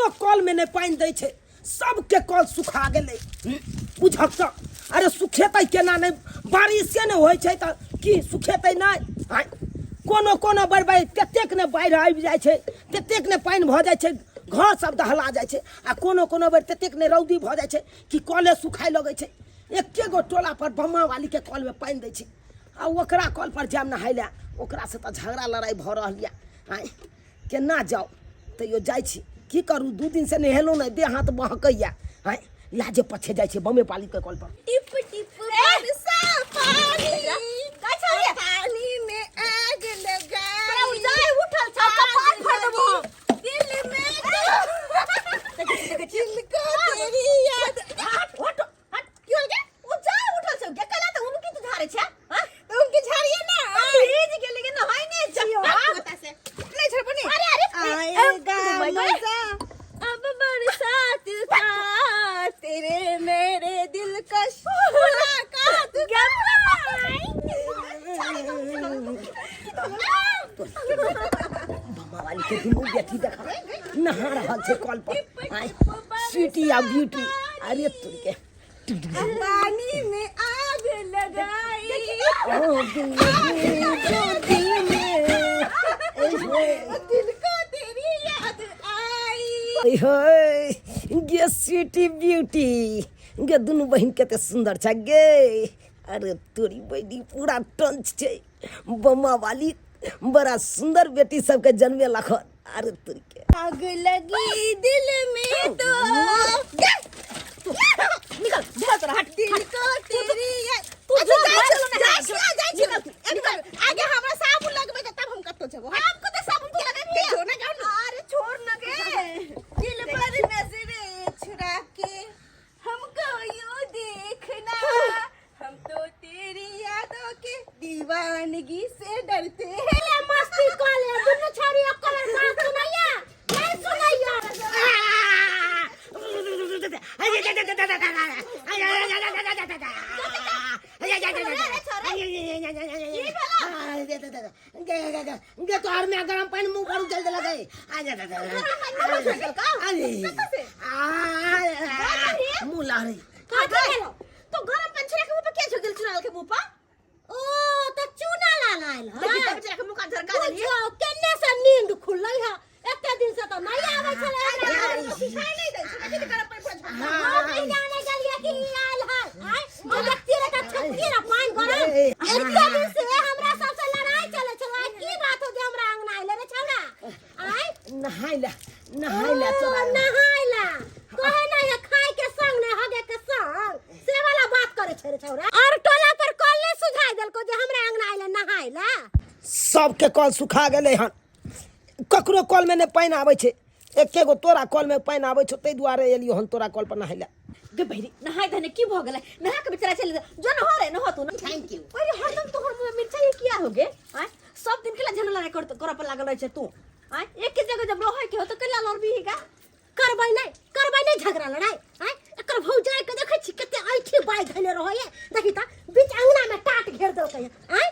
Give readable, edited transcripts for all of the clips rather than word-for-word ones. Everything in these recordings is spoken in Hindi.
कोनो कल में नहीं पानी दै छै, सबके कल सुखा गेलै। बुझक त अरे सुखेतै केना नहीं, बारिशे नहीं होइ छै त की सुखेतै नहीं। आय कोनो कोनो बरबाई ततेक ने बाढ़ि आबि जाइ छै, ततेक ने पानी भ जाइ छै, घर सब दहला जाइ छै, आ कोनो कोनो बेर ततेक ने रौदी भ जाइ छै कि कले सुखाय लगै छै। एके गो टोला पर बम्मा वाली के कल में पानी दै छै, आ ओकरा कल पर जाम नहाय ले, ओकरा से त झगड़ा लड़ाई भ रहल या। आय केना जाओ तैयो जाइ छी, की करू, 2 दिन से नहेलो नहीं, देह हाथ बहकैया। आय लाजे पछे जाइ छै बम्मे वाली के कल पर। टिप टिप बरसा पानी, पानी में आग लगाई, उजाय उठल छ कपाट भर देबो दिल में, दिल को तेरी याद। हट हट हट, की हो गया? उजाय उठल छ के कला त उनकी तो झारे छ। हां तो उनकी झाड़िए ना, भीज गेले के नहाय नहीं जियो पता से नहीं झड़ बनी। अरे अरे आएगा मजा अब बरसात का, तेरे मेरे दिल का मुलाकात का। बम्मा वाली के दुनू बेटी देखा नहा रहल छै कल पर। आय स्वीटी आ ब्यूटी, अरे तुम के पानी में आग लगाई, ओ दिल में दिल को तेरी याद आई। होय गे स्वीटी ब्यूटी, गे दुनू बहिन कते सुंदर छ गे। अरे तोरी बहिनी पूरा टंच छै, बम्मा वाली बड़ा सुंदर बेटी सबके जन्मे लखन। अरे तोरी के आग लगी दिल में तो निकल जा, तोरा हट, दिल को तेरी याद। तू जा आगे हमरा साबुन लगबे के तब हम कतो जबो। हमको तो साबुन तो लगा के जो ना जाओ। अरे छोड़ न गे, दिल पर नजरें छुड़ा के हमको यूं देखना, हम तो तेरी यादों के दीवानगी से डरते हैं। ले मस्ती कर ले, दुनु छोरी ओकर बात सुनैया नहीं सुनैया। गे तोहर में गरम पानी मुंह पर उछल देला गई। मुंह ला रही तो गरम पानी छिड़क के मुंह पे क्या झगल चुनाल के मुंह पर? ओ तो चूना ला लाइल है, देखि तब छिड़क के मुंह का झरका देली। जो केने से नींद खुलई है, एते दिन से तो नहीं आवे छले, सिखाई नहीं दै छै कि गरम पानी पर झरका। हां नहीं जाने गलिए कि आयल है। आय ओ व्यक्ति रे का छपकी रे पानी गरम, एते दिन से हमरा सबसे लड़ाई चले छले। की बात हो जे हमरा अंगना आइले रे छौड़ा? आय नहाइला चला नहाइला कहे ना ये खाए के संग ने हगे के संग से वाला बात करे छे रे छौड़ा। और टोला पर कल ने सुझाई देलको जे हमरा अंगना आइले नहाइला। सबके कल सुखा गेलै हन, ककरो कल में नहीं पानी आवे छे, एके गो तोरा कल में पानी आवे छो, तै दुआरे एलियो हन तोरा कल पर नहाइला। गे बहिरी नहाय धने की भ गेलै, नहा के बेचारा चले जो न हो रे न हो तू न। Thank you. अरे हरदम तोहर मुंह में मिर्चाई किया हो गे? आय सब दिन केला झनला रे कर पर लागल रह छे तू। आय एक जगह जब रहे के हो तो केला लड़ बीगा करबै नहीं झगड़ा लड़ाई। आय एकर भौजाई के देखै छी कते आइठी बाई धले रहय, देखि त बीच अंगना में टाट घेर देलकै। आय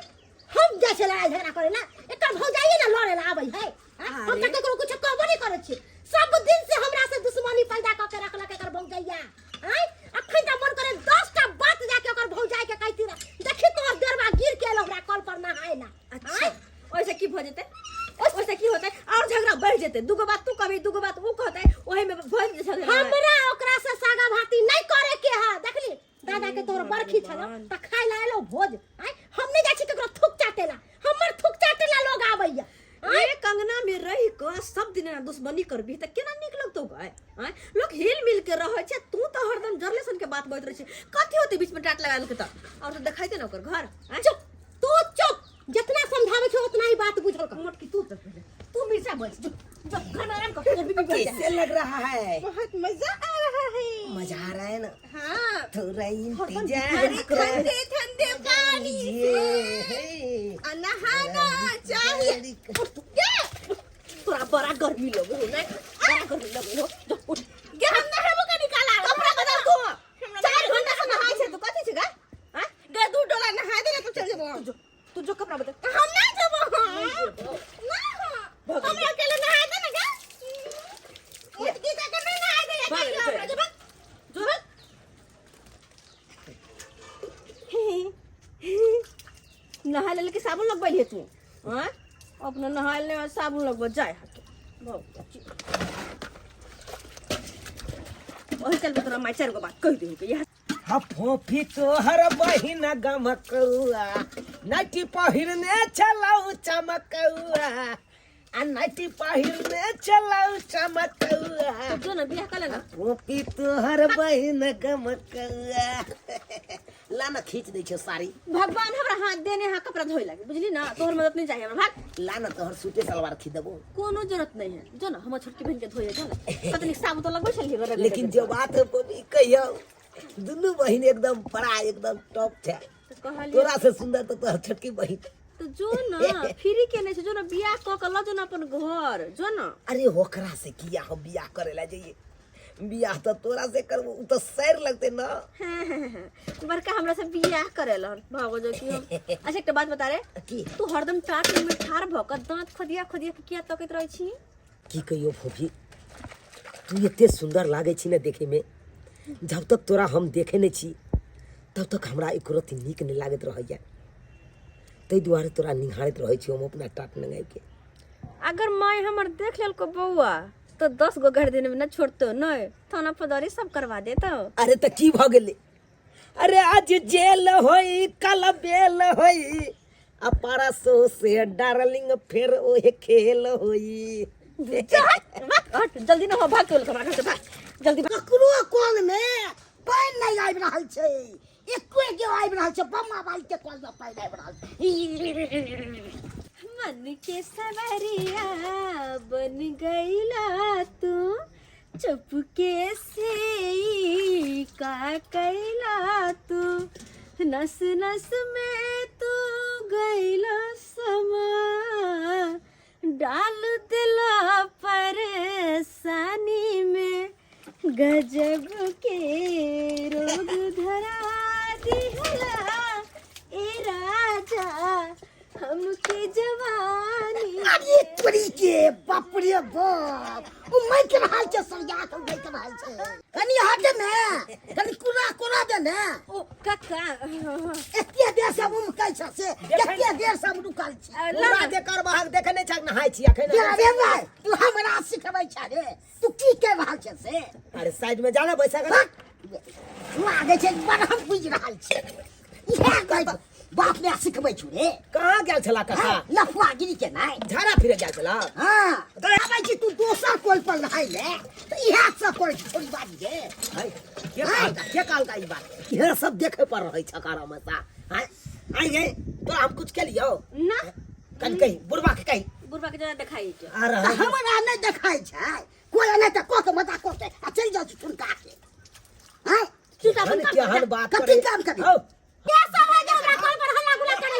हम जा छे लड़ाई झगड़ा करे ना, एकर भौजाई ना लड़े ला आबै है। हम त ककरो कुछ कहबो नहीं करे छी, सब दिन से हमरा से दुश्मनी पैदा क के रखलक एकर भौजाइया। आय अखन त मन करे 10 टा बात जाके ओकर भौजाई के कहती रे, देखि तोर देरवा गिर के एलो हमरा कल पर नहाइला। अच्छा ओइसे की भ जेते, ओइसे की होतै और झगड़ा बढ़ जेते। दुगो बात तू कहबी, दुगो बात ऊ कहतै, ओहे में भइल झगड़ा। हमरा ओकरा से सागा भाती नहीं करे के है। देखली दादा के तोर बरखी छलो त खाइ ला एलो भोज। आय हम नहीं जाछि ककरो थुक चाटेला, हमर थुक चाटेला लोग आबैया। एक अंगना में रह के सब दिन दुश्मनी करबी त केना निक लगतौ गए? आय लोग हिल मिल के रहै छै, तू त हरदम जरलेसन के बात बइत रहै छै। कथि होते बीच में टाट लगा देलकै त और त देखाइते न ओकर घर। चुप तू चुप, जितना समझावे छ उतना ही बात बुझल कर। मोटकी तू त तू मिर्चा बच जो खाना आराम कर। कैसे लग रहा है? बहुत मजा आ रहा है। मजा आ रहा है ना? हां थोड़ा इंतजार करो, ठंडे ठंडे पानी से नहाना चाहिए। तोरा बड़ा गर्मी लगे हो ना, बड़ा गर्मी लगे हो। जो उठ गे हम नहाबो के निकाला कपड़ा बदल को 4 घंटा से नहाई छे। तू कथि छे गा? हां गे दू डोला नहा दे ना, तू चल जेबो। तू जो कपड़ा बदल, हम ना जेबो। ना हम अकेले नहा दे ना गा। उठ के नहाए ले के साबुन लगबैल है तू हां अपने नहाए ले साबुन लगब जाए ओही चल तोरा माई चार गो बात कह दे के यह फोफी तोहर बहिन गमकौआ नाइटी पहिरने चलाऊ चमकौआ आ नाइटी पहिरने चलाऊ चमकौआ जो ना बियाह कर ना फोफी तोहर बहिन गमकौआ ला ना खींच दै छे साड़ी भगवान हमरा हाथ देने हां कपड़ा धोई लागे बुझली ना तोहर मदद नहीं चाहिए हमरा भाग ला ना तोहर सूटे सलवार खींच देबो कोनो जरूरत नहीं है जो ना हमर छोटकी बहन के धोई है ना पता नहीं साबुन तो लगबै छलिए लेकिन जो बात है फोफी कहियो दुनू बहिन एकदम बड़ा एकदम टॉप थे तोरा से सुंदर तो तोहर छोटकी बहिन तो जो ना फ्री के नहीं जो ना बियाह क के ल जो ना अपन घर जो ना अरे होकरा से किया हम बियाह करे ला जाइए बियाह तो तोरा से करबो उ तो सैर लगते ना बड़का हमरा से बियाह करेला भागो जो कि हम अच्छा एक बात बता रे की तू हरदम टाट में ठार भक दांत खदिया के किया तकत रहै छी की कहियो फोफी तू एते सुंदर लागे छी ना देखे में जब तक तोरा हम देखे नहीं छी तब तक हमरा एको रति नीक नहीं लागत रहैया तै दुआरे तोरा निहारत रहै छी हम अपना टाट नंगाई के अगर माय हमर देख लेल को बउआ तो 10 गो घर दिन में न छोड़तो नहीं थाना पदारी सब करवा देतो अरे त की भ गेले अरे आज जेल होई कल बेल होई अपरसो से डार्लिंग फिर ओहे खेल होई हट जल्दी न हो भाग तोल के भाग जल्दी ककरो कॉल में पानी नहीं आबि रहल छै एको के आबि रहल छै बम्मा बाई के कॉल में पानी आबि रहल छै मन के सवरिया बन गईला तू चुपके से का कैला तू नस नस में तू गईला समा डाल दिला परेशानी में गजब के रोग धरा दिहला ए राजा हमके जवानी अरे तोरी के बाप रे बाप ओ मैं के हाल छै सरजा के मैं के हाल छै कनी हट में कनी कुरा दे ने ओ काका एते देर से हम कहै छ से एते देर से हम रुकल छी हमरा दे कर भाग देखने छ नहाय छी अखन रे भाई तू हमरा सिखबै छ रे तू की के भाल छ से अरे साइड में जाना बैसा कर तू आगे छै बड़ हम बुझ रहल छी इहे कह बाप ने सिखबै छु रे कहां गेल छला काका लफुआ गिरी के नहीं झाड़ा फिरे गेल छला हां तो आबै छी तू दोसर कोल पर नहाय ले तो इहे सब कोल छोड़ी बाजी रे के काल का ई बात इहे सब देखे पर रहै छ कारा में सा हां आई गए तो हम कुछ के लियो ना कन कही बुढ़वा के जना देखाई छै अरे हमरा नहीं देखाई छै कोई नहीं त को के मता को के आ चल जाऊ छुनका के हां चुटा बन के हर बात करे काम कर के सब है जे हमरा कॉल पर हल्ला गुला करे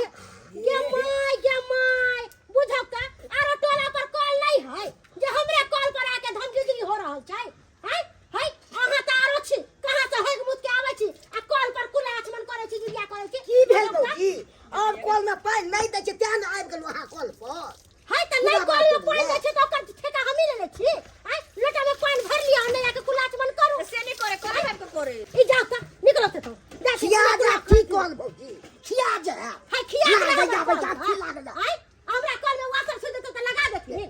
के माय बुझौ का आरो टोला पर कॉल नहीं है जे हमरे कॉल पर आके धमकी गिरी हो रहल छै है अहाँ त आरो छी कहां से हेग मुत के आबै छी आ कॉल पर कुला आचमन करे छी जुलिया करे छी की भेल की और कॉल में पानी नहीं दै छै त्या न आबि गेलौ अहाँ कॉल पर है त नहीं कॉल में पानी दै छै त ओकर ठेका हम ले ले छी है लोटा में पानी भर लिया नहीं आके कुला आचमन करू से नहीं करे है करे ई जाओ त निकलो त खिया जा की कॉल भौजी खिया जा है खिया जा खिला जा है हमरा कॉल में वाटर से देतो त लगा देती है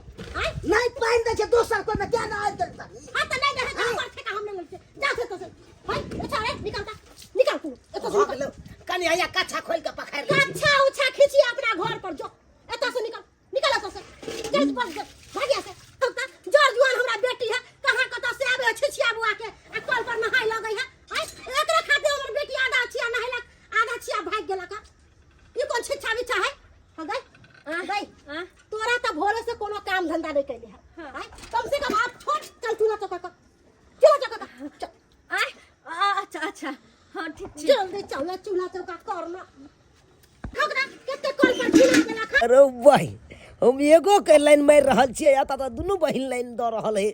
नहीं पानी दै छै दोसर कोई में क्या ना आइ देता हां त नहीं दे है ठेका हम ले ले जा से तो से है अच्छा रे निकल तू एतो से निकल कनी आया कच्छा खोल के पखार ले कच्छा उछा खींची अपना घर पर जो एतो से निकल एतो से जल्दी बस भागिया से त जोर जुआन हमरा बेटी है कहां कत से आबे छिछिया बुआ के आ कॉल पर नहाय लगई है एकरा खाते हमर बेटी आधा छिया नहायला आधा छिया भाग गेला का ई कोन छिछा बिछा है हो गई तोरा त भोरे से कोनो काम धंधा नहीं कैले है कम से कम आप छोड़ चल तू ना तो का चलो अच्छा हां ठीक जल्दी चल चूल्हा चौका करना ठोकना केते कॉल पर खिला देला खा अरे भाई हम एगो के लाइन मार रहल छियै या त दुनु बहिन लाइन द रहल है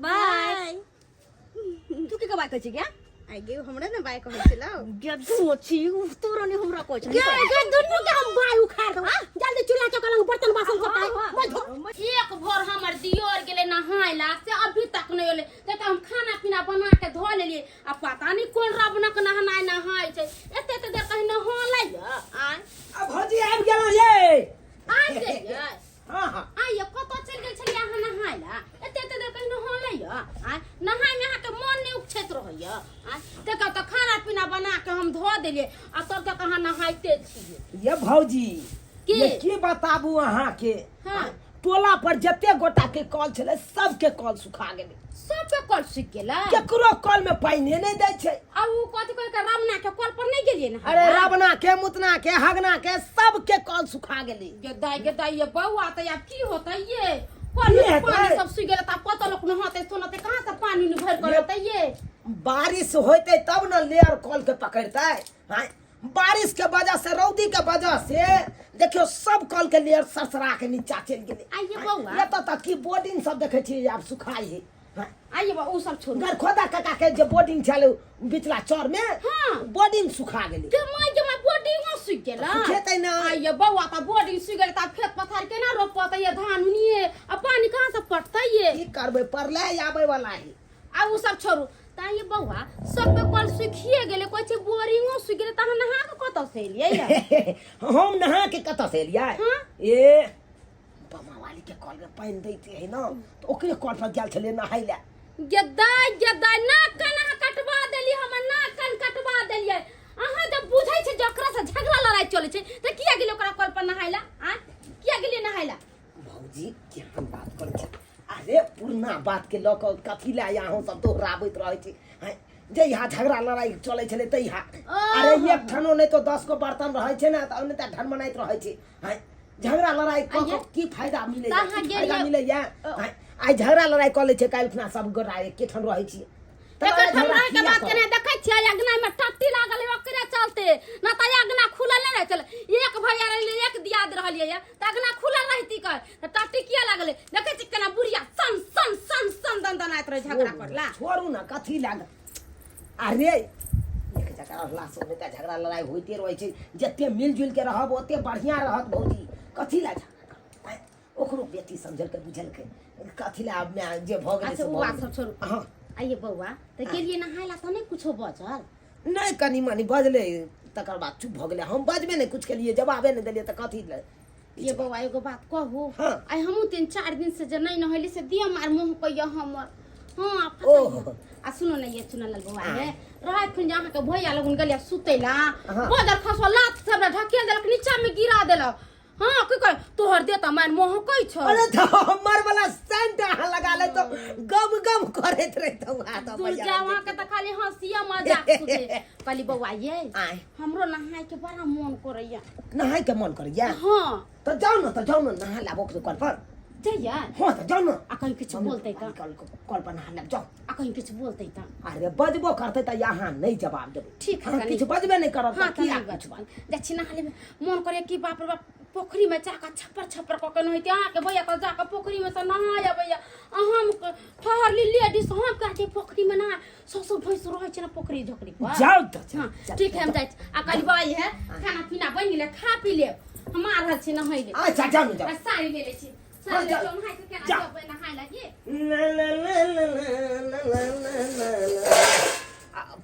बाय तू के बात कहै छी क्या आई गे हमरा ने बाय कहै छला गद्दू छी तोरा ने हमरा कहै छ के दुनु के हम बाय उखाड़ दो जल्दी चूल्हा चौका लंग बर्तन बासन करता एक भोर हमर दियोर गेले नहायला से अभी तक नहीं होले त हम खाना पीना बना के धो लेलिए आ पता नहीं कोन रबनक नहाय छै एते देर कहीं नहाले आ अब भौजी आबि गेलौं ये आ गेलियै हाँ हाँ आइए कतऽ चलि गेल छलियै अहाँ नहाय लए एते देर कहीं नहालै यऽ आ नहाय में अहाँके मन नहि उछैत रहैय आ देखऽ तऽ खाना पीना बना के हम धो देलियै आ तब तक अहाँ नहाइते छियै ये भौजी की? ये की बताबू अहाँ के हाँ। टोला पर जते गोटा के कल छले सबके कल सुखा गेलै सब पे कल सूखि गेलै केकरो कल में पानी नहीं दै छै आ उ कथि कहै के रामना के कल पर नहीं गेलियै ना अरे रावना के मुतना के हगना के सबके कल सुखा गेलै गेदाई ये बौआ तऽ आब की होतै ये कल में पानी सब सूखि गेलै तऽ कत लोक नहाते सोनते कहाँ से पानी नहीं भर कर लेतै ये बारिश होते तब न लेयर कल के पकड़ते हाँ बारिश के वजह से रौदी के वजह से देखियो सब कल के लेयर सरसरा के नीचा चल गेलै आइये बौआ एतऽ तक की बोर्डिंग सब देखे छी आब सुखाई है हाँ? आइये बा उ सब छोड़ गरखोदा काका के जे बोर्डिंग छले बिचला चौर में हाँ। बोर्डिंग सुखा गेलै के माय बोर्डिंगो सूखि गेलै सुखेतै ना आइये बौआ तऽ बोर्डिंग सूखि गेलै तऽ खेत पथार केना रोपतै ये धान उनिये आ पानी कहाँ से पटतै ये की करबै परले आबै वाला है आ उ सब छोड़ू ता ये बौआ सब पे कल सूखिए गेलै कोइ छै बोरिंगो सूखि गेलै तऽ अहाँ नहा के कतऽ से एलियै ये हम नहा के कतऽ से एलियै हाँ? ए बमा वाली के कल में पानी दैते है ना तो ओकरे कल पर गेल छलै नहाय ले गेदाई नाक कान अहाँ कटवा देलियै हमर नाक कान कटवा देलियै अहाँ जब बुझै छै जकरा से झगड़ा लड़ाई चलै छै तऽ किया गेलियै ओकरा कल पर नहाय ला आ किया गेलियै नहाय ला भौजी केहन बात करै छै अरे पुरना बात के लऽ कऽ कथी लए यहाँ सब दोहराबैत रहै छी हैं जहिया झगड़ा लड़ाई चलै छलै तहिया अरे एक ठनो नहीं तो 10 को बर्तन रहै छै ना तऽ ओने तऽ ढनमनाइत रहै छै हैं झगड़ा लड़ाई कऽ कऽ की फायदा मिलै फायदा मिलै या आइ झगड़ा लड़ाई कऽ लै छै काल्हि खुना सब गोटा एके ठन रहै छी एकर हमरा के बात केने देखै छियै अगना में टट्टी लागल है ओकरे चलते ना त अगना खुलल नहीं रह चल एक भैया रहले एक दियाद रहलिए या त अगना खुलल रहती कर त टट्टी किया लागले देखै छी केना बुढ़िया सन सन सन सन दंदनाइत रहे झगड़ा करला छोड़ू ना कथी लाग अरे एक जगह लाश होने का झगड़ा लड़ाई होते रहे छै जते मिलजुल के रहब ओते बढ़िया रहत भौजी कथी ला झगड़ा ओकरो बेटी समझल के बुझल के कथी ला में जे भ गेलै अच्छा से उ बात सब छोड़ू हां आइए बौआ त गेलिए नहायला त नहीं कुछो बचल नहीं कनी मनी बजले तकर बाद चुप भ गेलै हम बजबे नहीं कुछ के लिए जवाबे नहीं देलिए त कथी ले ये बौआ एगो बात कहू हाँ। आई हमहू 3-4 दिन से जे नहीं नहैली से दिया मार मुंह कइया हमर हां ओह। आ सुनो ना ये सुनल बौआ है रात खुन जहाँ के भैया लगन गलिया सुतैला हाँ। बदर खसवा लात सब ढकेल देलक नीचा में गिरा देलक हां की कह तोहर देता मार मोह कई छ अरे तो हमर वाला सेंट अहाँ लगा ले तो गम गम करैत रहे तो हाथ दूर जावा के त खाली हंसिया मजाक सुते कहली बौआ ये आय हमरो नहाय के बड़ा मन करैया नहाय के मन करैया हां तो जाओ ना नहा लाबो के कल पर जइया हां तो जाओ ना आ कहीं कुछ बोलते त कल पर नहा लाब जाओ आ कहीं कुछ बोलते त अरे बजबो करते त यहाँ नहीं जवाब देबे ठीक है हाँ, कनी। कुछ बजबे नहीं करब हाँ त किया तनी कुछ बचपन दक्षिणा हाले में मन करे कि बाप रे बाप पोखरी में जाकर छप्पर छप्पर क के नहैते अहाँ के भैया के जाकर पोखरी में से नहाय भैया हम ठहर ली लेडीज हम कहते पोखरी में नहा ससुर भैंस रहे छै ना पोखरी झोकरी पर जाओ त हां ठीक है हम जाय आ करी बाई है खाना पीना बन गेले खा पी ले हम आ रहल छी नहैले अच्छा जाओ ना जाओ साड़ी ले ले छी साड़ी ले हम हाय के केना जा। जब नहाय लगी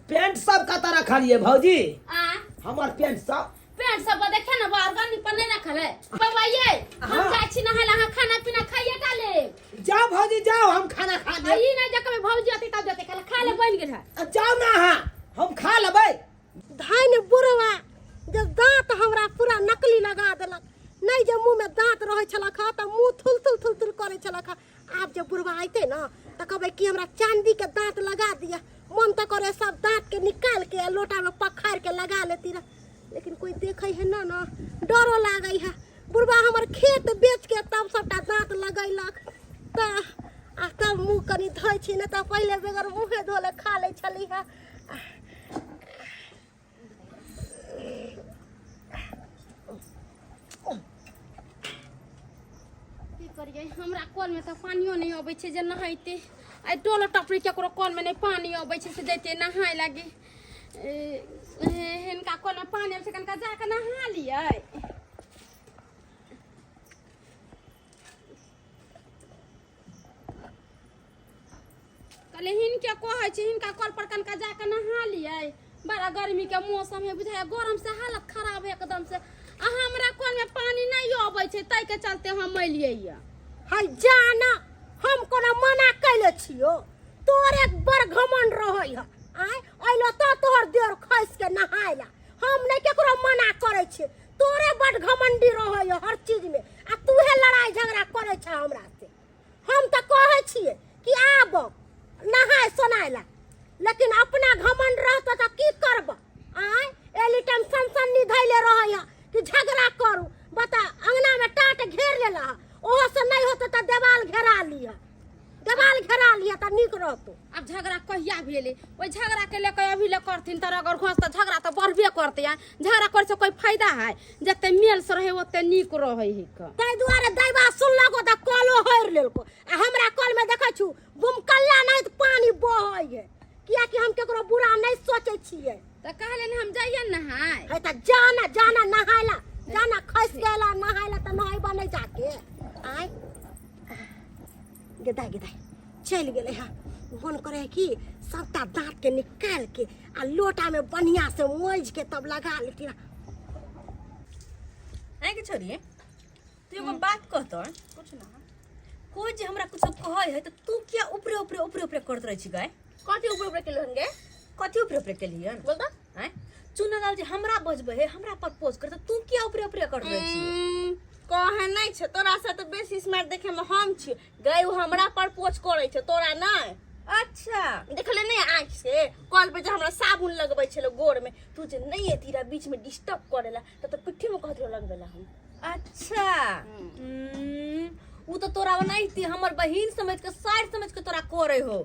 पेंट सब कत रखलिए भौजी आ हमर पेंट सब पेट सब देखे ना बारगानी पर नहीं रखल है बाबा ये हम हाँ। जाय छी नहाय ला खाना पीना खाइए डाले जाओ भौजी जाओ हम खाना खा ले ई नहीं जक भौजी आती तब जाते खा ले बन गेल है जाओ ना हाँ हम खा लेबै धान बुढ़वा जब दांत हमरा पूरा नकली लगा देलक नहीं जब मुंह में दांत रहे छलक त मुंह थुल थुल थुल थुल करे छलक आब जब बुढ़वा आइते ना त कहबै कि हमरा चांदी के दांत लगा दिया मन त करे सब दांत के निकाल के लोटा में पखार के लगा लेती रह लेकिन कोई देखे है ना डरो लागै है बुढ़वा हमर खेत बेच के तब सबटा दांत लगैलक त आ तब मुंह कनी धोइ छी न त पहिले बेगर मुंहे धोले खा ले छली है की करिए हमरा कल में तो पानियो नहीं आबै छै जे नहाइते आई टोलो टपरी केकरो कल में नहीं पानी आबै छै से जैते नहाय लागी हिनका कल में पानी आबै छै कनका जाके नहा लियै कहले हिनके कहै छै हिनका कल पर कनका जाके नहा लियै बड़ा गर्मी के मौसम है बुझाय गरम से हालत खराब है एकदम से आ हमरा कल में पानी नहीं आबै छै तै के चलते हम अइलियै या। हाय जाना हम कोनो मना कैले छियो तोर एक बार घमंड रहै ह आय अइलो त तोहर देर खैस के नहायला हम नहीं केकरो मना करे छी तोरे बड घमंडी रहै ह हर चीज में आ तूहे लड़ाई झगड़ा करे छ हमरा से हम त कहै छिए कि आब नहाय सोनायला लेकिन अपना घमंड रहत त की करब आय एली टाइम सनसनी धैले रहै ह कि झगड़ा करू बता अंगना में टाट घेर लेला ओहो से नहीं होता त देवाल घेरा लिया त निक रहतो। अब झगड़ा कहिया भेले ओइ झगड़ा के लेके अभी ले करथिन तर अगर घोस त झगड़ा त बढ़बे करते है झगड़ा कर से कोई फायदा है जते मेल से रहे ओते निक रहे है क तै दुआरे दैबा सुनलको त कलो हर लेलको आ हमरा कल में देखै छु बुमकल्ला नहीं त पानी बहै है किया कि हम केकरो बुरा नहीं सोचै छियै त कहले हम जाइए नहाय है त जाना नहायला जाना खस गेला नहायला त नहाय बनै जाके आय गेदाय चल गेले हा मन करे कि सबटा दांत के निकाल के आ लोटा में बढ़िया से मोज के तब लगा लेती आए के छोड़िए तू एगो बात कहतो कुछ ना कोई जे हमरा कुछ कहै है त तू क्या ऊपरे करत रहै छी गाय कथि ऊपर के लोहन गे कथि ऊपरे केलियन बोल त हैं चुनालाल जे हमरा बजबे है हमरा प्रपोज कर त तू क्या ऊपरे करत रहै छी कहे नहीं छे तोरा से तो बेसी स्मार्ट देखे में हम छी गए उ हमरा प्रपोज करे छे तोरा नहीं। अच्छा देखले नहीं आँख से कल पे जो हमरा साबुन लगबै छलो गोड़ में तू जे नहीं एतीरा बीच में डिस्टर्ब करेला त पिट्ठी में कहत लगबेला हम। अच्छा उ तो तोरा नहीं थी हमर बहिन समझ के साइड समझ के तोरा करे हो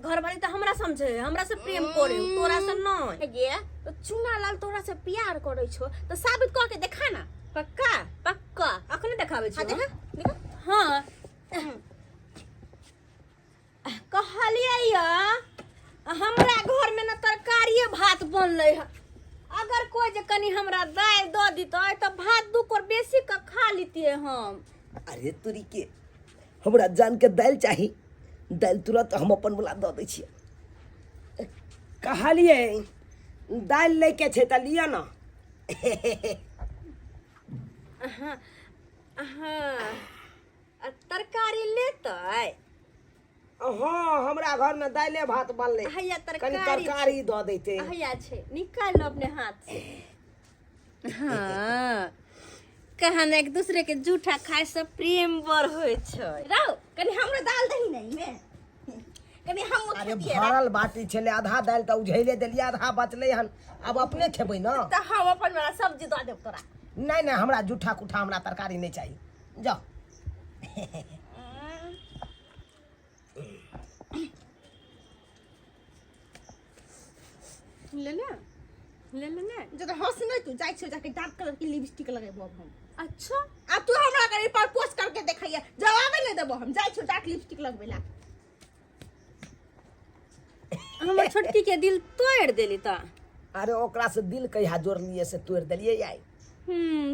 घर वाली तो हमरा समझे हमरा से प्रेम करे हो तोरा से नहीं गे तो चुनालाल तोरा से प्यार करे छो तो साबित क के देखा ना पक्का अखने देखावे छी हाँ, देखा हाँ कहलिए या हमरा घर में न तरकारी भात बनले है अगर कोई जे कनी हमरा दाल द दितै त भात दू कोर बेसी का खा लेतिए हम। अरे तोरी के हमरा जान के दाल चाही दाल तुरंत हम अपन बोला दऽ दै छियै कहलिए दाल लेके छै त लिया ना तरकारी लेतै हाँ हमरा घर में दाले भात बनले हैया कनी तरकारी दऽ दैते हैया छै निकाल लो अपने हाथ से। हाँ कहन एक दूसरे के जूठा खाए से प्रेम बर होय छै राव कनी हमरा दाल दही नहीं में कनी हम अरे भरल बाटी छले आधा दाल त उझैले देलिए आधा बचले हन अब अपने खेबै ना त हम अपन वाला सब्जी द देब तोरा नहीं हमरा जूठा कुठा हमरा तरकारी नहीं चाहिए जाओ ले ले जब हंस नहीं तू जाई छ जाके डार्क कलर की लिपस्टिक लगाबो अब हम। अच्छा अब तू हमरा करी प्रपोज करके देखैया जवाब ले देबो हम जाई छ डार्क लिपस्टिक लगबेला हमर छोटकी के दिल तोड़ देली त अरे ओकरा से दिल कहिया जोड़लिए से तोड़ देलिए याई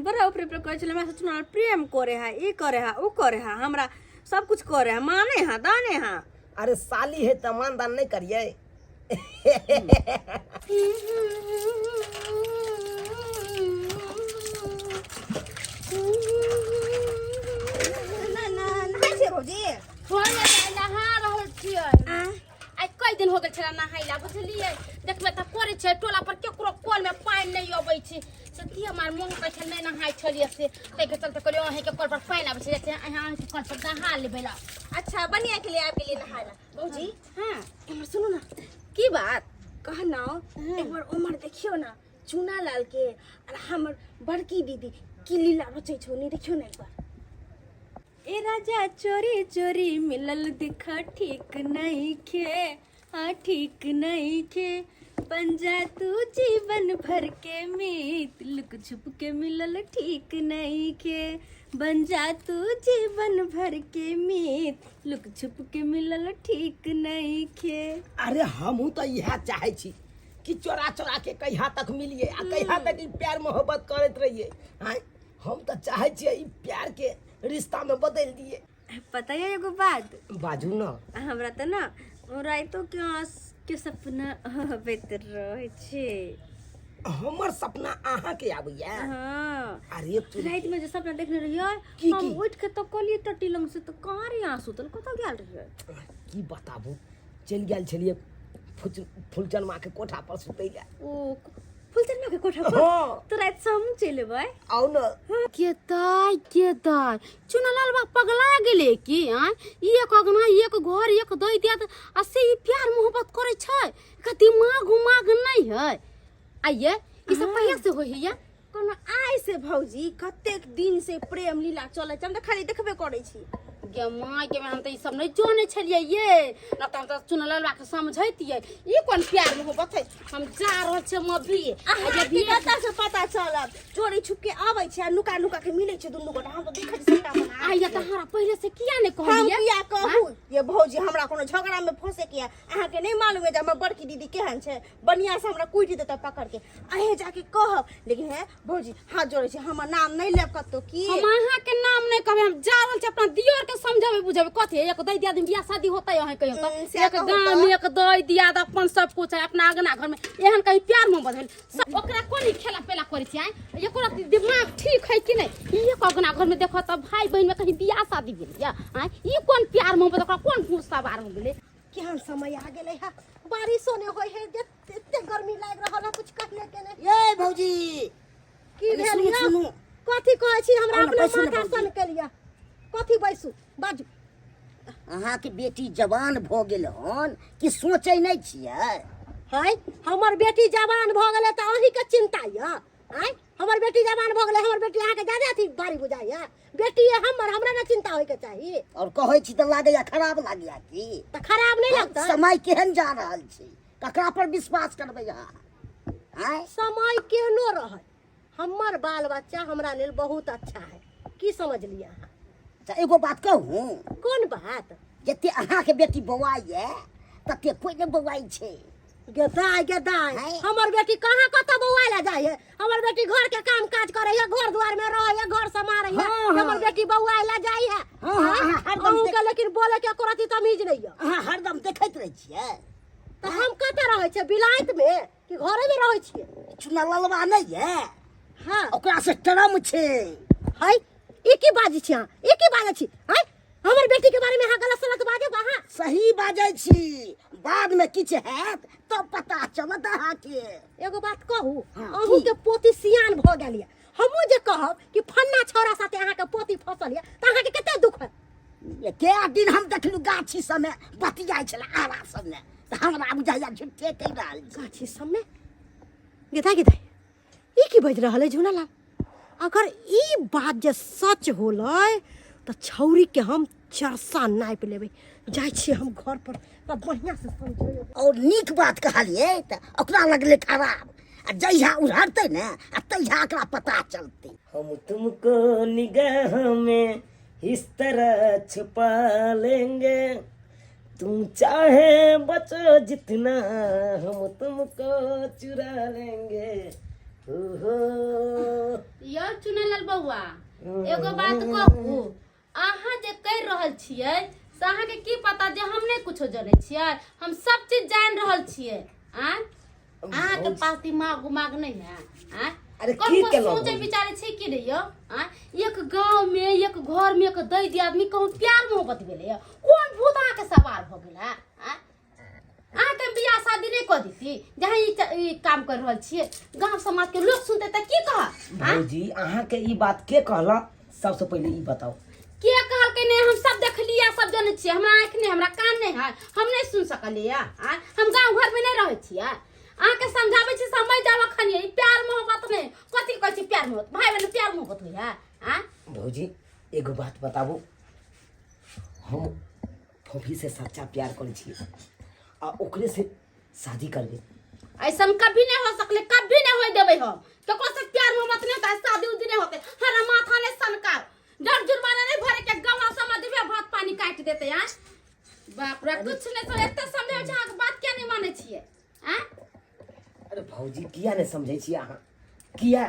बड़ा ऊपर कहै छले हमरा सोचना प्रेम करे है ई करे है ऊ करे है हमरा सब कुछ करे है माने है दाने है। अरे साली है त मान दान नहीं करिए कई दिन हो गए छला नहाइला बुझलिए देखबे त करे छै टोला पर केकरो कल में पानी नहीं आबै छै सती हमार मन कहै छै नहीं नहाय छलिए से तै के चलते कहलियो अहे के कल पर पानी आबै छै अहाँ के कल पर नहा लेबेला। अच्छा बनिया के लिए आपके लिए नहाइला बौजी। हां हमर सुनो ना की बात कहना एक बार उमर देखियो ना चुनालाल के और हमर बड़की दीदी की लीला रचै छौ नहीं देखियो ना एक बार। ए राजा चोरी चोरी मिलल दिखा ठीक नहीं खे हाँ ठीक नहीं खे बन जा तू जीवन भर के मीत लुक छुप के मिलल ठीक नहीं खे बन जा तू जीवन भर के मीत लुक छुप के मिलल ठीक नहीं खे। अरे हमहू तो यह चाहे छी कि चोरा चोरा के कहिया तक मिलिए आ कहिया तक ई प्यार मोहब्बत करत रहिए हैं हम तो चाहे छी ई प्यार के रिश्ता में बदल दिए। पता है एगो बात बाजू ना हमरा त ना रातो के आँस के सपना होबैत रहे छे हमर सपना अहाँ के आबैया। हाँ अरे तू रात में जो सपना देखने रहिए की? हम उठ के तो कलिए टट्टी लंग से तो कहाँ रे यहाँ सुतल कतऽ गेल रहिए? की बताबू, चलि गेल छलिए फुलचन माँ के कोठा पर सुतै ले। ओ फुलचंद के कोठा पर हाँ। तो रात से हम चले भाई आओ न। के दाई चुनालाल बा पगला गेले की आ एक अगना एक घर एक दई दिया त असे ई प्यार मोहब्बत करे छै का दिमाग उमाग नहीं है आइए ई सब पहिया से होई है कोनो आइ से भौजी कतेक दिन से प्रेम लीला चले छै हम त खाली देखबे करै छी। गे माय के हम त ई सब नहीं जाने छलिए ये न त हम त चुनालाल बा के समझैतिए ई कोन प्यार मोहब्बत है हम जा रहल छै मबी अहाँ के कतऽ से पता चलत? चोरी छुपके आबै छै नुका नुका के मिलै छै दुनू गोटा हम त देखै छी सबटा बना। आइया तहरा पहले से किया ने हम कहलिए किया कहू ये भौजी हमरा कोनो झगड़ा में फंसे किया अहाँ के नहीं मालूम है जे हमर बड़की दीदी केहन छै बढ़िया से हमरा कुटि देता पकड़ के अहे जाके कहब लेकिन है भौजी हाथ जोड़े छै हमर नाम नहीं लेब कतो की हम अहाँ के नाम नहीं कहबे हम जा रहल छी अपना दियोर के समझाबे बुझाबे कथि एक दई दिया दिन बियाह शादी होतै अहाँ कहियो त से एक कहू गांव में एक दई दिया त अपन सब कुछ है अपना अगना घर में एहन कहीं प्यार में बदल सब ओकरा कोनी खेला पेला करे छी एको रति दिमाग ठीक है कि नहीं एक अगना घर में देखो त भाई बहन में कहीं बियाह शादी भेल या ई कोन प्यार में ओकरा कोन गुस्सा बार हो गेले केहन समय आ गेलै है बारिश होने होय है एते गर्मी लाग रहल है कुछ कहने के नहीं। ये भौजी की अरे भेल सुनू, यौ? सुनू। कथी कहै छी हमरा आउ न, अपना बैसू न, माथा भौजी। सन के लिया कथी बैसू बाजू। अहाँ के बेटी जवान भ गेल हन कि सोचै नहीं छियै? है हमर बेटी जवान भ गेलै त अहीं के चिंता य आय हमर बेटी जवान भ गेलै हमर बेटी अहाँ के ज्यादा अथी बारी बुझाइया बेटी है हमर हमरा ना चिंता होय के चाहिए और कहै छी त लागैया खराब लागैया की? त खराब नहीं लगता समय केहन जा रहल छै, ककरा पर विश्वास करबै अहाँ? आय समय केहनो रहे हमर बाल बच्चा हमरा लेल बहुत अच्छा है की समझलिए अहाँ? अच्छा एगो बात कहूँ, कोन बात? जते अहाँ के बेटी बौआइए तते कोई नहीं बौआइ छै। गेदाय हैं? हमर बेटी कहाँ कतऽ बौआय ला जाइ है हमर बेटी घर के काम काज करे है घर द्वार में रहे है घर संभारे है हाँ, हाँ। हमर बेटी बौआय ला जाइ है हाँ, हाँ, हाँ, हरदम अहूँ देख- के लेकिन बोले के एको रति तमीज नहीं है अहाँ हरदम देखैत रहै छियै। तो हम कतऽ रहे छे विलायत में कि घरे में रहे छिए? चुना ललवा नहीं है, हाँ ओकरा से टरम छै। है ई की बाजी छी अहाँ ई की बाजै छी है हमर बेटी के बारे में अहाँ गलत सलत बाजे अहाँ? सही बाजै छी, बाद में किछ हैत तब पता चलत अहाँ के। एगो बात कहू हाँ, अहूँ की? के पोती सियान भ गेल ये हमहूँ जे कहब कि फन्ना छौड़ा साथे अहाँ के पोती फसल ये त अहाँ के कते दुख है? कै दिन हम देखलू गाछी सब में बतियाइ छले आरा सब में त हमरा बुझाइया झुट्ठे कहि रहल छी। गाछी सब में गिदाई गिदाई ई की बज रहल है झूनालाल? अगर ई बात जे सच होलै तो छौरी के हम चरसा नापि लेबै जाइ छी हम घर पर तब बढ़िया से समझेबै। और नीक बात कहलिए त ओकरा लगले खराब, आ जहिया उड़ते न आ तहिया एकरा पता चलते। हम तुमको निगाह में इस तरह छुपा लेंगे, तुम चाहे बचो जितना हम तुमको चुरा लेंगे। हो यो चुनालाल बउआ एगो बात कहू अहाँ जे कह रहल छियै से अहाँ के की पता जे हम नहीं कुछो जाने छियै? हम सब चीज जान रहल छियै अहाँ के पास दिमाग उमाग नहीं है अरे कौन की को केलौं सोचे हम? विचारे छै कि नहीं यो एक गांव में एक घर में एक दैदी आदमी कहूँ प्यार मोहब्बत भेले है कौन भूत अहाँ के सवार भ गेल है अहाँ के बियाह शादी नहीं कर देती जहाँ ई काम कर रहल छियै गांव समाज के लोग सुनते त की कहत? भौजी अहाँ के ई बात के कहला? सबसे पहले ई बताओ। के कहल के नहीं हम सब देख लिया सब जाने छियै हमरा आँख नहीं हमरा कान नहीं है हम नहीं सुन सकलिए हम गांव घर में नहीं रहे छियै अहाँ के समझावे छी समझ जावा खनिए ई प्यार मोहब्बत नहीं कथी कहै छी प्यार मोहब्बत भाई बहन प्यार मोहब्बत होय है भौजी एगो बात बताबू, हम फूफी से सच्चा प्यार करै छियै आ ओकरे से शादी करबै। ऐसा कभी नहीं हो सकले कभी नहीं होय देबै हम केकरो से प्यार मोहब्बत नहीं होता शादी उदी नहीं होते हर माथा ने सनकार डर जुर्माना नहीं भरे के गवा समझ देबे भात पानी काट देते हैं बाप रे कुछ नहीं तो एते समझे छै अहाँ बात क्या नहीं माने छियै अरे भौजी किया नहीं समझै छियै अहाँ? किया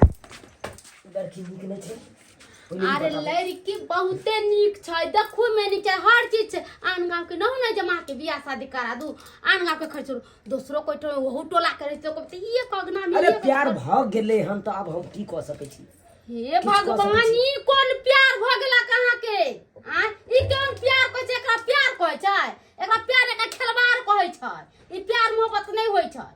लड़की नीक नहीं छै? अरे लड़की बहुते नीक छै, देखू में नीक छै, हर चीज छै। आन गांव के नहु ने जमा के बियाह शादी करा दू, आन गांव के खर्च दोसरो कोई तो ओहू टोला करे तो कहते ये कगना में। अरे प्यार भ गेले हम तो अब हम की कह सकै छी। हे भगवान, ई कोन प्यार भ गेला कहाँ के? आ ई कोन प्यार कहै छै? एकरा प्यार कहै छै? एकरा प्यार एकरा खेलवार कहै छै। ई प्यार मोहब्बत नहीं होय छै।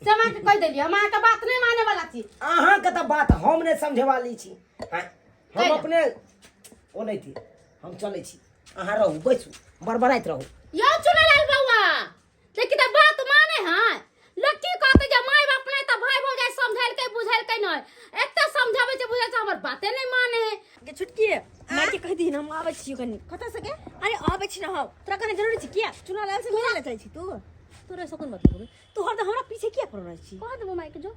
समा के कह देलिए, हम अहाँ के बात नहीं माने वाला छी। अहाँ के तो बात हम नहीं समझे वाली छी। हम अपने ओ नहीं थी, हम चले छी। अहाँ रहू, बैसू, बड़बड़ाइत रहू। यो चुनलाल बउआ, लेकिन त बात माने है। लड़की कहते जे माय बाप नहीं त भाई भौजाई समझाइल के बुझाइल के नहीं, एते समझावे छै बुझाइ छै, हमर बाते नहीं माने है। के छुटकी मार के कह दी हम आबै छी कनी। कत से के? अरे आबै छी न हम, तोरा कने जरूरी छै किया? चुनालाल से मिले ले चाहै छी तू? तोरा सकुन बात करबे, तू हरदम हमरा पीछे किया पड़ रहै छी? कह देबो माय के जो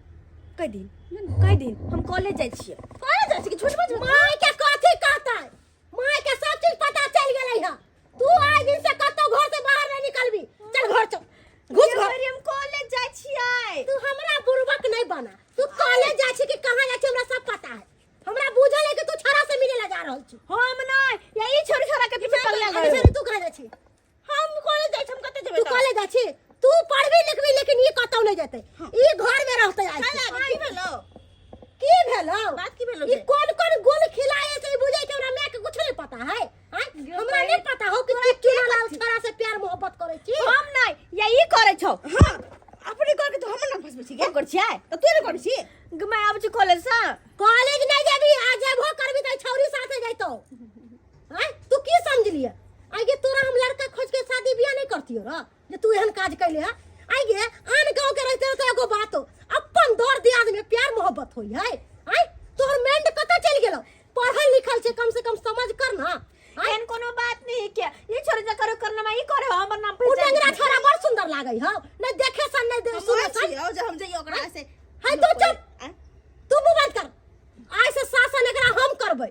कह दिन हम कॉलेज जाइ छियै। कॉलेज जाइ छी कि झूठ बात? माय के कथी कहता है? माय के सब चीज पता चल गेलै है। तू आज दिन से कतो घर से बाहर नहीं निकलबी। चल घर चल, घुस घर। हम कॉलेज जाइ छियै। तू हमरा बुड़बक नहीं बना। तू कॉलेज जाइ छी कि कहां जाइ छी हमरा सब पता है। हमरा बुझल है कि तू छोरा से मिले ला जा रहल छी। हम नहीं, यही छोरी छोरा के पीछे पगला गए। अरे तू कहां जाइ छी? हम कॉलेज जाइ छी, हम कते जेबै? तू कॉलेज जाइ छी? तू पढ़बी लिखबी लेकिन ये कतौ नहीं जेतै। ई घर में रहतै आज। की भेलो? की भेलो? बात की भेलो? ई कौन गुल खिलाए से बुझै के हमरा माय के कुछ नहीं पता है। हमरा नहीं पता हो कि तू चुनालाल छोरा से प्यार मोहब्बत करै छी। हम नहीं, यही करे छौ। हां, अपने कर के तो हम ना फसबै छी। क्या कर छियै? तो तू नहीं करै छी? मैं आबै छी कॉलेज से। कॉलेज नहीं जेबी, आज जेबो करबी त छौरी साथे जइतो। हैं? तू की समझलिए? आगे तोरा हम लड़का खोज के शादी बियाह नहीं करतियो रे, जे तू एहन काज कैले है। आगे आन गांव के रहते तो एगो बात हो, अपन दौर दियाद में प्यार मोहब्बत होई है। हैं? तोर मेंड कत चल गेलो? पढ़ल लिखल छे, कम से कम समझ कर ना। एहन कोनो बात नहीं क्या? ये छोरी जे करे करना में ई करे हमर नाम पे। उ डंगरा छोरा बड़ सुंदर लागै हो, नहीं देखे सन नहीं सुने सन। आओ जे हम जइयो ओकरा से। है तो चुप, तू बात कर। आज से शासन एकरा हम करबै।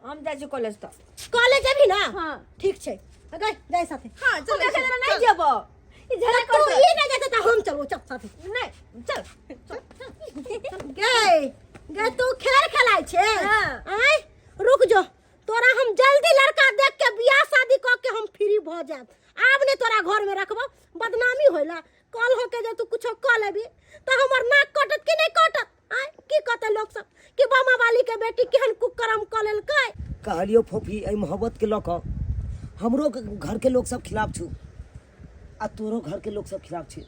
हम जाइ छी कॉलेज त। कॉलेज जेबी ना? हां ठीक छे, गई जाय साथे। हां चल, देखे जरा नहीं जेबो। ई झगड़ा तू कर ई नहीं जेते त हम चलबो चल साथे। नहीं चल। गई तू खेल खेलाय छे? हाँ। आय रुक जो, तोरा हम जल्दी लड़का देख के बियाह शादी क के हम फ्री भ जाब। आब ने तोरा घर में रखबो, बदनामी होइला। कल हो के जे तू कुछो क लेबी त हमर नाक कटत कि नहीं कटत? आय की कहते लोग सब कि बामा वाली के बेटी केहन कुकर्म क लेलकै। कहलियो फोफी, ए मोहब्बत के लक हमरो घर के लोग सब खिलाफ छु आ तोरो घर के लोग सब खिलाफ छे।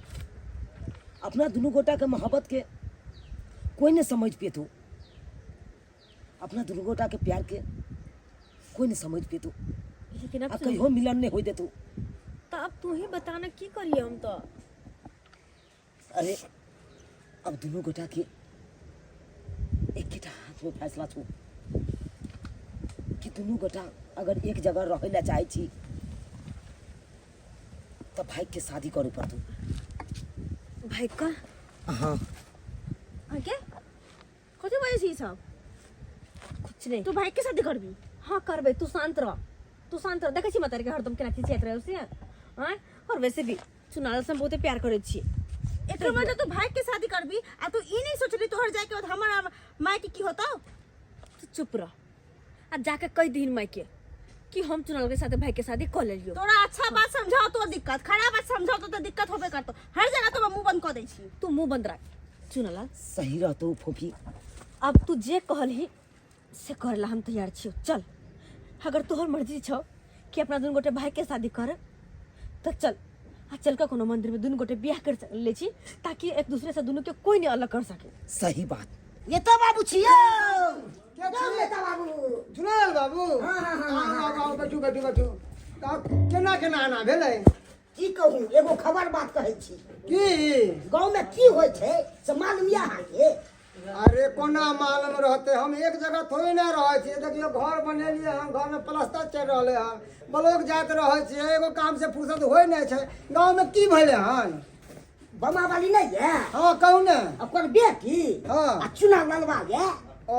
अपना दुनू गोटा के मोहब्बत के कोई नहीं समझ पेतो, अपना दुनू गोटा के प्यार के कोई नहीं समझ पेतो। लेकिन आ अब कहियो मिलन नहीं होई देतो। तो अब तू ही बताना की करिए हम तो। अरे अब दोनों गोटा के एक के हाथ में फैसला छू कि दोनों गोटा अगर एक जगह रहे ला चाहे छी तो भाई के शादी करे पड़तो। भाई का? हाँ आगे कथि वजह से सब? कुछ नहीं। तू भाई के शादी करबी? हाँ करबे, तू शांत रह। तू शांत रह, देखे छी मतारी के हरदम केना चिचियात रहे उसे। हां, और वैसे भी चुनाल से हम बहुते प्यार करे छी। एकरो मतलब तू भाई के शादी करबी आ तू ई नहीं सोचली तोहर जाए के बाद हमर माय के की होता? तू चुप रह आ जाके कह दीन माई के कि हम चुनाल के साथ भाई के शादी कर लेलियो। तोरा अच्छा बात समझाओ तो दिक्कत, खराब बात समझाओ तो दिक्कत होबे करतो। हर जगह तो मुंह बंद कर दै छी। तू मुंह बंद रख चुनाला। सही रहतो फोफी। अब तू जे कहलही से करेला हम तैयार छी। चल, अगर तोहर मर्जी छौ कि अपना दुनू गोटे भाई के शादी कर तो चल। आ चल का कोनो मंदिर में दुनू गोटे बियाह कर ले छी ताकि एक दूसरे से दुनू के कोई नहीं अलग कर सके। सही बात। ये तो बाबू छियो। क्या जाओ बेटा बाबू। जुलाल बाबू। हाँ, हाँ, हाँ, हाँ। आओ बैठू बैठू बैठू। केना केना आना भेलै? की कहूँ, एगो खबर बात कहै छी। की गांव में की होय छै से मालूम या अहाँके? अरे कोना मालूम रहते, हम एक जगह थोड़ी ना रहे छी। देखियो घर बनेलिए, हम घर में प्लास्टर चल रहले हन, ब्लॉक जात रहे छी, एगो काम से फुर्सत होय नहीं छै। गांव में की भेले हन? बमा वाली नहीं है? हाँ कहू ने। ओकर बेटी हाँ। आ चुनाव लड़वा गे ओ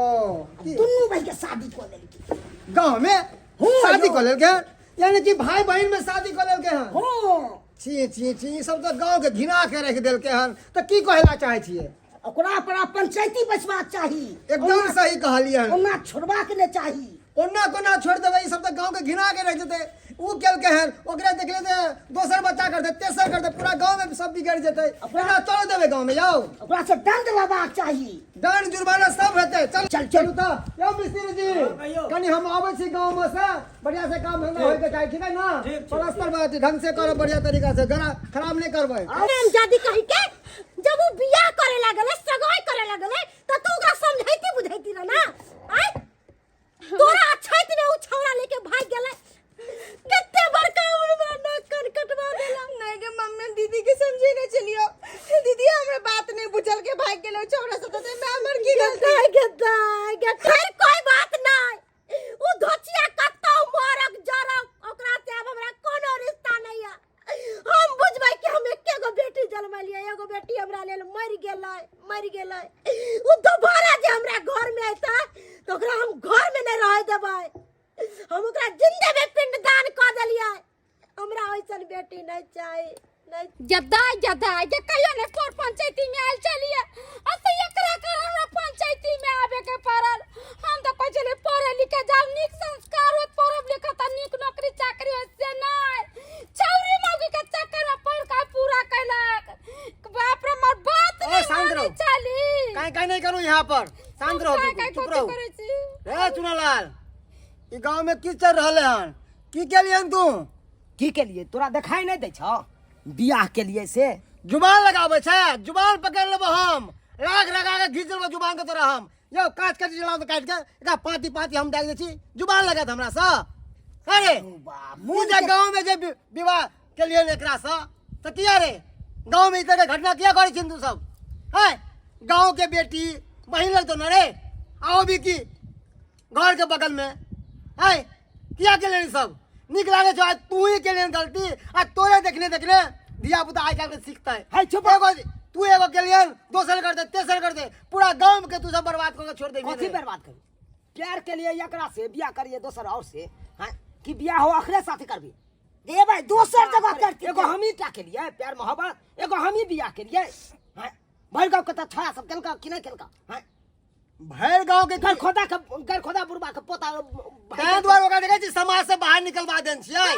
दुनू भाई के शादी कर देलकै। गांव में हो शादी यो। कर लेलके? यानी कि भाई बहन में शादी कर लेलके हन? हो छी छी छी, ई सब तो गांव के घिना के रख देलके हन। तो की कहला चाहे छिए? ओकरा पर पंचायती बचबाक चाही। एकदम सही कहलिए हन। ओना छोड़बाक नहि चाही। ओना कोना छोड़ देबै, ई सब तऽ गांव के घिना के रह जेतै। ऊ केलकै हन, ओकरा देख लेते दोसर बच्चा कर दे, तेसर कर दे, पूरा गांव में सब बिगड़ जेतै। ओकरा चल देबै गांव में जाओ। ओकरा से दंड लेबाक चाही। दंड जुर्माना सब हेतै। चल चल, चलू तो यो मिस्त्री जी, कनी हम आबै छी गांव में से, बढ़िया से काम धंधा होय के चाही, ठीक है ना? प्लास्टर बात ढंग से करो, बढ़िया तरीका से, गला खराब नहीं करबै। हम जादी कहि के जब वो बियाह करे लागले, सगाई करे लागले, त तू ओकरा समझाइती बुझाइती ना? आय तोरा अच्छाइत में उ छौरा लेके भाग गेलै। कितने बड़का उड़वा न कटवा देला। नहीं के मम्मी दीदी के समझे न चलियो। दीदी हमरा बात नहीं बुझल के भाग गेलो छोरा सब त मैं हमर की के खैर कोई बात नहीं। उ धोचिया कत्तो मारक जरक ओकरा से अब हमरा कोनो रिश्ता नहीं है। हम बुझबै कि हम एके गो बेटी जन्मलिए, एगो बेटी हमरा लेल मर गेलै। उ दोबारा जे हमरा घर में आइता तो ओकरा हम घर में नहीं रह देबै। हम ओकरा जिंदे में पिंडदान क देलिए। हमरा ओइसन बेटी नहीं चाही। जदा ये कहियो ने पर पंचायती में आयल चलिए। अत एकरा कर हमरा पंचायती में आवे के पड़ल। हम तो कह चले पढ़े लिखे जाओ, नीक संस्कार होत, पढ़ब लिखत त नीक नौकरी चाकरी होत से नहीं। छौरी मौगी के चक्कर में पड़ का पूरा कैलक। बाप रे मोर बात ओ शांत रहो। चली काहे नहीं करू यहाँ पर, शांत रहो, बिल्कुल चुप रहो। रे चुनालाल, ई गांव में की चल रहले हन? की केलिए हन तू? की के लिए तोरा दिखाई नहीं दै छौ? बियाह के लिए से जुबान लगावे छे, जुबान पकड़ लेबो हम, राग लगा के घीच लेबो जुबान के तोरा हम। यो काट काट जलाओ तो काट के एकरा पाती पाती हम डाल दे छी। जुबान लगात हमरा स। अरे मुझे गांव में जे विवाह के लिए एकरा स त किया रे? गांव में इधर के घटना किया करे छिन तू सब? है गांव के बेटी बहिन लग तो न रे, आओ भी की घर के बगल में है किया के लिए सब निक लागे छो। आज तू ही के लिए गलती, आज तोरे देखने दिया पुता आज कल सीखता है। चुप तू एगो के लिए दोसर कर दे, तेसर कर दे, पूरा गांव के तू सब बर्बाद करके छोड़ दे। कथी बर्बाद करी? प्यार के लिए एकरा से बियाह करिए दोसर और से, हैं कि बियाह हो अखरे साथे करबी? दे भाई दोसर जगह करती। एगो हम ही टा के लिए प्यार मोहब्बत, एगो हम ही बियाह के लिए, हैं भर गांव के त छोरा सब केलका कि नहीं केलका? हैं भैर गांव के घर खोदा बुरबा के पोता तै द्वार ओकरा देखे छी समाज से बाहर निकलवा देन छियै।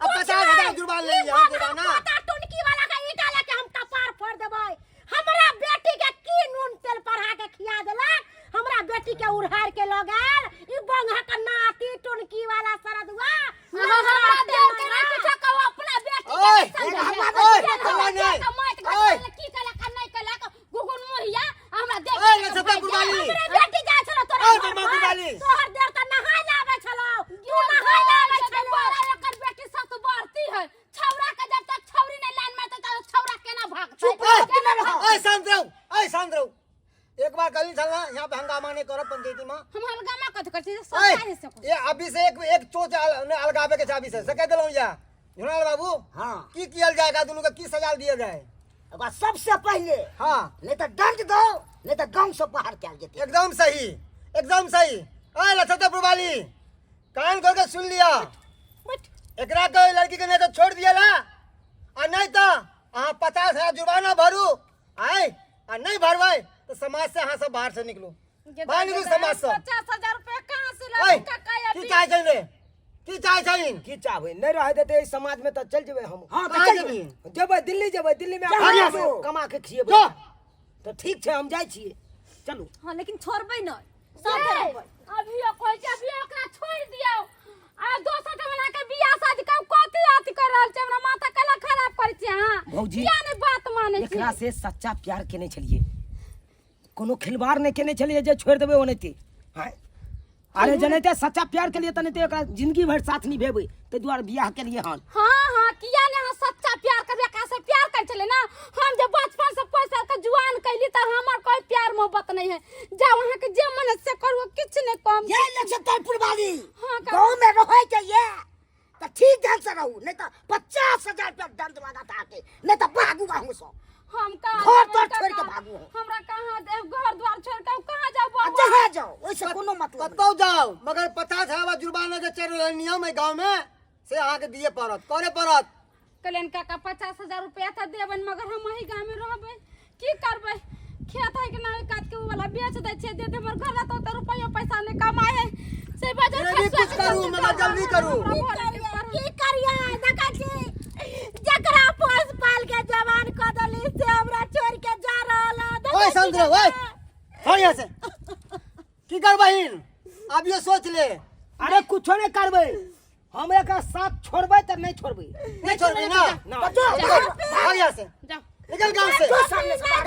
अब 50,000 जुर्माना ले लिया देना। पता टुनकी वाला का ईटा लेके हम कपार फोड़ देबै। हमरा बेटी के की नून तेल पढ़ा के खिया देलक, हमरा बेटी के उड़हार के लगल ई बंगा का नाती टुनकी वाला सरदुआ। हमरा देव के नहीं कुछ कहो अपना बेटी ओए, के ओए, ओए की कला का नहीं कला गुगुन मोहिया हमरा देव ओए, लछता गुरबाली। हमरा बेटी जाय छलो तोरा ओए, घर मामा पर। गुरबाली। तोहर देर त नहाय लावे छलो, तू नहाय लावे छलो। एकर बेटी सब तो बढ़ती है। छौरा के जब तक छौरी नहीं लाइन में त छौरा केना भागतै? ओए शांत रहो, ओए शांत रहो। एक बार कल चलना यहाँ पे हंगामा नहीं करो पंचायती में। हम हलगामा कथ कर छी ओए, सरकारी से ये अभी से एक चोच अलगावे के चाबी से सके दिलौं या झुनाल बाबू। हाँ। की कियल जाएगा, दोनों का की सजा दिया जाए? ओकरा सबसे पहले हाँ नहीं तो दंड दो, नहीं तो गांव से बाहर कैल जेतै। एकदम सही, एकदम सही। ओए लछता वाली, कान खोल के सुन लिया। एकरा के लड़की के नहीं तो छोड़ दिया ला, और नहीं तो अहाँ 50,000 जुर्माना भरू, आए और नहीं भरवाए तो समाज से अहाँ सब बाहर से निकलो, बाहर निकलो समाज से। 50,000 रुपया कहां से ओए, लाऊं? काका की चाहे चाहिए रे? की चाहे चाहिए? की चाहबे नहीं रह देते इस समाज में तो चल जेबे हम। हाँ, कहाँ जेबी? जेबे दिल्ली में कहाँ आगे जेबो? कमा के खिएबे। जो। तो ठीक छे हम जाय छिए, चलू। हां लेकिन छोड़बै न। सब ए, करबै। अभी कोई के अभी ओकरा छोड़ दियो। आ दोसर ठमना के बियाह शादी का कथी अथी कर रहल छै? हमरा माथा कला खराब करै छी हां। भौजी, किया नहीं बात माने छी? एकरा से सच्चा प्यार केने छलिए, कोनो खिलवाड़ नहीं केने छलिए जे छोड़ देबे ओनेते। हां अरे जनते सच्चा प्यार के लिए तने एकरा जिंदगी भर साथ निभेबै, ते द्वार बियाह के लिए हन। हां किया ने हम सच्चा प्यार करबे का से प्यार कर चले ना। हम जब बचपन से 5 साल का जुआन कैली त हमर कोई प्यार मोहब्बत नहीं है। जा वहां के जे मन से करू किछ नहीं कम। ये लछतरपुर वाली हाँ, का- गांव में रहे के ये तो ठीक ढंग से रहू, नहीं तो 50,000 रुपया दंड लगाता आके, नहीं तो भागू गाँव से। हम का घर द्वार छोड़ के भागू। हमरा कहां घर द्वार छोड़ के कहां जाओ अब बाबा? जहाँ जाओ वैसे कोनो मतलब नहीं। कतौ जाओ, मगर 50,000 जुर्माना जो चल रहा नियम है गांव में से अहाँ के दिए पड़त, करे पड़त। कल्याण काका 50,000 रुपया था देबन, मगर हम वही गांव में रहबे की करबे? खेत है कि ना काट के वो वाला बेच दे छे दे दे मोर घर तो रुपया पैसा नहीं कमाए है से बाजार मैं भी कुछ करूं मगर जल्दी करूं की करिया देखा छी जकरा पोस पाल के जवान क दली से हमरा छोड़ के जा रहल ओए संतरे ओए छोड़ यहाँ से की कर बहिन अब ये सोच ले अरे कुछो नहीं करबे हम एक साथ छोड़बे त नहीं छोड़बे नहीं छोड़बे ना भाग यहाँ से जाओ निकल गांव से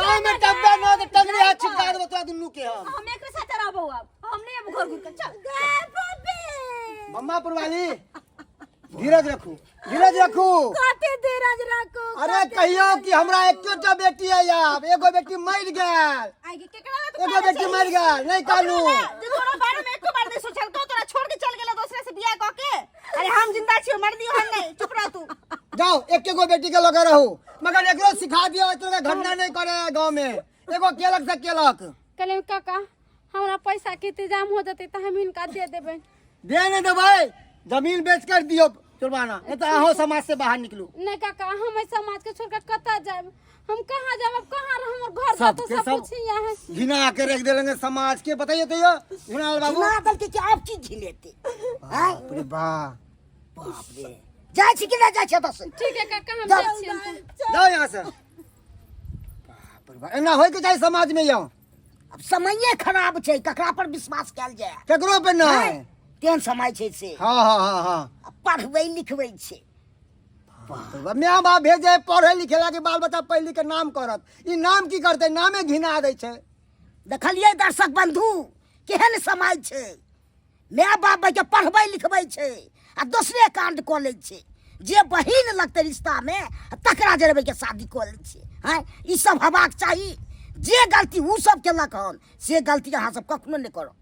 गांव में टब्बे ना तो टंगरी हाथ छिटका दे तो दुन्नू के हम एक साथ रहबो अब हम नहीं अब घर घुर के चल मम्मा पुरवाली धीरज रखू कते धीरज रखो अरे कहियो कि हमरा एकटा बेटी है यार एगो बेटी मर गेल आगे केकरा एगो बेटी मर गेल नहीं कानू जे तोरा बारे में एको बार नहीं सोचल तो तोरा छोड़ के चल गेला दूसरे से बियाह क के अरे हम जिंदा छी मर दियो हम नहीं चुप रह तू जाओ एगो बेटी के लगे रहू मगर एकरो सिखा दियो इतना घटना नहीं करे गांव में एगो केलक से केलक कहले काका हमरा पैसा के इंतजाम हो जते त हम इनका दे देबे दे नहीं देबै जमीन बेच कर दियो जुर्माना नहीं तो अहो समाज से बाहर निकलू नहीं काका हम इस समाज के छोड़ के कता जाब हम कहां जाब अब कहां रह हमर घर सब तो के सब सब कुछ यहाँ है घिना के रख देलेंगे समाज के बताइए तो ये घिना बाबू ना दल के आप चीज झिलेते हैं बाप रे बाप बाप रे जाय छी कि ना जाय छी बस ठीक है काका हम जाओ। जाय छी हम। जाओ यहाँ से बाप रे बाप एना होय के चाहे समाज में यो अब समये खराब छै ककरा पर विश्वास कैल जाय केकरो पे ना है तेन समय छै से हाँ पढ़बै लिखबै छै माँ बाप भेजे पढ़े लिखे लागे बाल बच्चा पढ़ लिख के नाम करत ई नाम की करते नामे घिना दै छै देखलियै दर्शक बंधु केहन समाज छै माय बाप के पढ़बै लिखबै छै आ दोसरे कांड कऽ लै छै जे बहिन लगतै रिश्ता में तकरा जरबै के शादी कऽ लै छै हैं ई सब हेबाक चाही जे गलती उ सब केलक हन से गलती अहाँ सब कखनो नहि करब